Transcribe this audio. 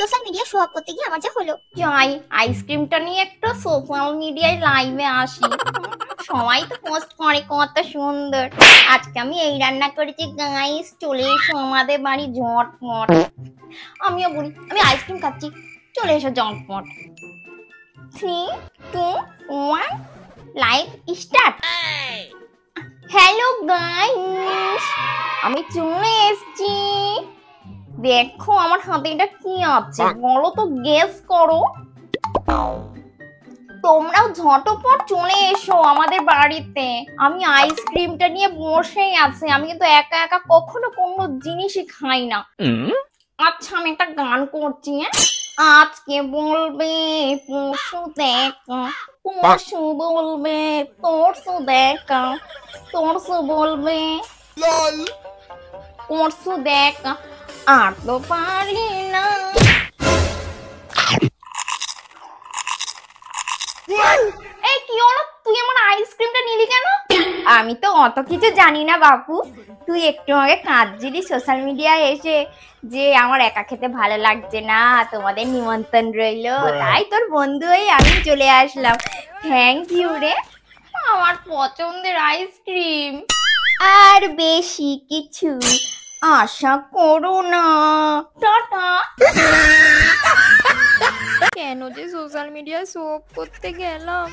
Social media show off করতে গিয়ে আমার যা হলো। যাই আইসক্রিমটা নিয়ে একটু সোশ্যাল মিডিয়ায় লাইভে আসি। সবাই তো পোস্ট করে কত সুন্দর। আজকে আমি এই রান্না করেছি গাইস, চলে এসো আমাদের বাড়ি ঝটপট। আমিও বলি আমি আইসক্রিম খাচ্ছি, চলে এসো ঝটপট। 3, 2, 1 লাইভ স্টার্ট। হ্যালো গাইস, আমি চলে এসেছি। দেখো আমার হাতে এটা কি আছে বলো তো, গেস করো। তোমরাও ঝটপট চলে এসো আমাদের বাড়িতে। আমি আইসক্রিমটা নিয়ে বসেই আছি। আমি কিন্তু একা একা কখনো কোনো জিনিসই খাই না। আচ্ছা আমি একটা গান করছি, হ্যাঁ। আজকে বলবে পরশু দেখা, পরশু বলবে তরশু দেখা, তরশু বলবে পরশু দেখা, আর তো পারি না। এই কি হলো, তুই আমার আইসক্রিমটা নিলি কেন? আমি তো অত কিছু জানি না বাপু। তুই একটু আগে কাঁদছিলি সোশ্যাল মিডিয়ায় এসে যে আমার একা খেতে ভালো লাগছে না, তোমাদের নিমন্ত্রণ রইলো, তাই তোর বন্ধু হয়ে আমি চলে আসলাম। থ্যাংক ইউ রে, আমার পছন্দের আইসক্রিম। আর বেশি কিছু আশা করো না, টাটা। কেন যে সোশ্যাল মিডিয়ায় শো অফ করতে গেলাম।